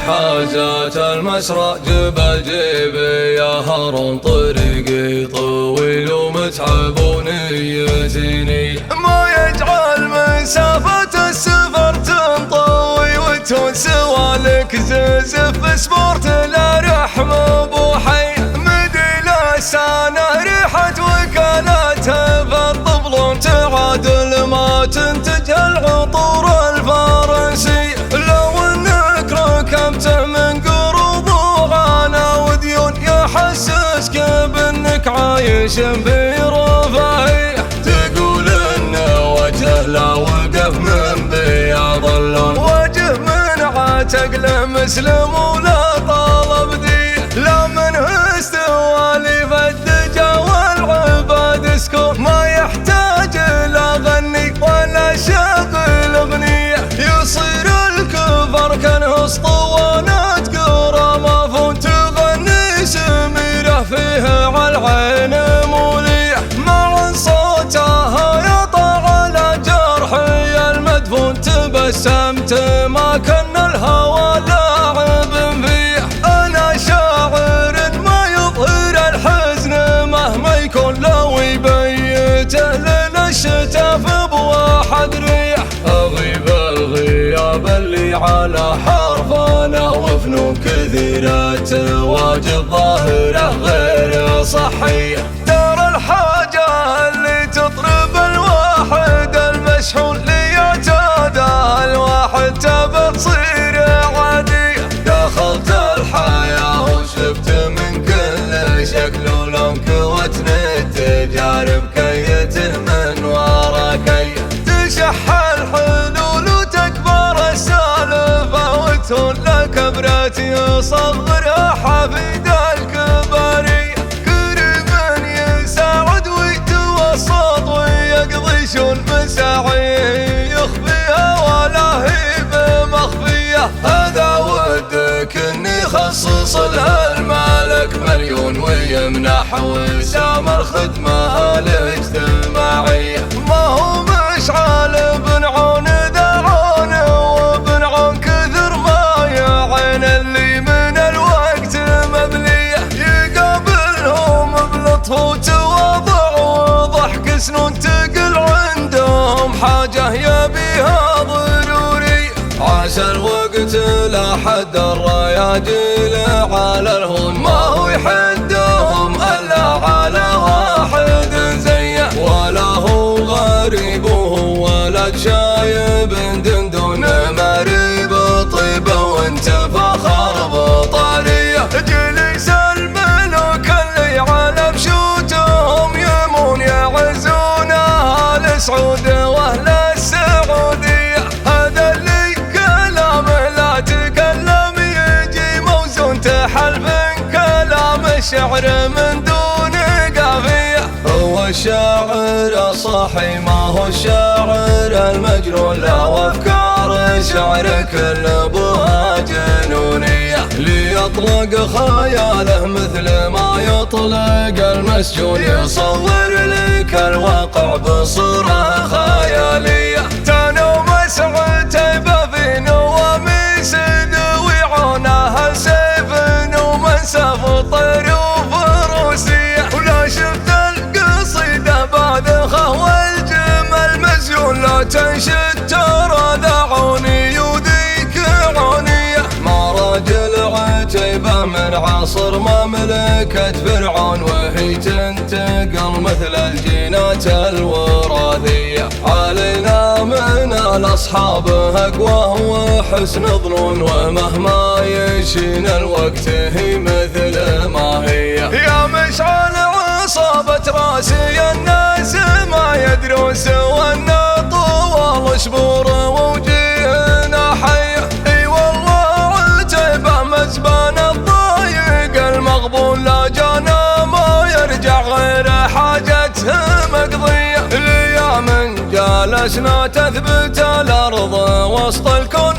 حازت المسرى جبل جيبي يا هارون طريقي طويل ومتعب ونيتيني ما يجعل مسافة السفر تنطوي وتون سوالك زفف سبورت لا رحمة بوحي مدي لسانه ريحة وكالاتها فالطبلون تعادل ما تنتج العطور الفارنسي لو انك ركبته من قروض وغانا وديون يحسسك بانك عايش في رفاهية تقول انه وجه لا وقف من بياض اللون وجه من عتق مسلم ولا طالب دي لا منه استوالي فالدجا والعباد سكون ما يحتاج لا غني ولا شغل اغنية يصير الكفر كانه اسطوانات قرى مافون تغني سميره فيها عالعين مولية مع صوتها يطع على جرحي المدفون تبسمت ما كان الهوى لاعب فيه انا شاعر ما يظهر الحزن مهما يكون لو يبيته لنا الشتاء في بواحد ريح اغيب الغياب اللي على حرفانه وفنون كثيرة تواجد ظاهرة غير صحية دار الحاجة اللي تطرب الواحد المشحون ليعتادها الواحد تبى تصير عادية دخلت الحياة وشفت من كل شكل ولون كوتني التجارب كيت من ورا كي تشح الحلول وتكبر السالفة وتهون لك برات يصغر حفيد الكبارية كريم يساعد ويتوسط ويقضي شون مساعي يخفيها ولا هي بمخفية هذا ودك اني يخصص لها المالك مليون ويمنح وسام الخدمة الاجتماعية ما هو مشعل بن عون ذرعون وبن عون كثر ما يعين اللي من الوقت مبلية يقابلهم بلطف وتواضع وضحك سنون تقل عندهم حاجة يبيها ضروري عاش الوقت لا حد الرياجيل على الهون ما هو يحدهم الا على واحد زيه ولا هو غريب وهو ولد شايب دندون مريب طيبه وانت فخر بطاريه جليس الملوك اللي على بشوتهم يمون يعزونها لسعود واهل السعوديه هذا اللي كلامه لا تكلم يجي موزون تحلف كلام الشعر من دون قافيه هو الشاعر الصاحي ما هو الشاعر المجنون لا وافكار شعر كل بها جنونيه ليطلق خياله مثل ما يطلق المسجون يصور لك الواقع بصوره خياليه تانو مسعته بفي نواميس دويعونها سيف ومنسف طير وفروسيه ولا شفت القصيده باذخه والجمل مزيون لا تنشد ترى ذعوني يوديك عونيه ما راجل عتيبه من عصر مملكة فرعون وهي تنتقل مثل الجينات الوراثية علينا من الأصحاب أقوى وحسن ظنون ومهما يشين الوقت هي مثل ما هي يا مشعل عصابة راسي الناس ما يدرون سوى أن طوال شبور ووجيهنا حية اي والله عتيبه مزبان الضايق المغبون لا جانا ما يرجع غير حاجته مقضية الايام جالسنا تثبت الارض وسط الكون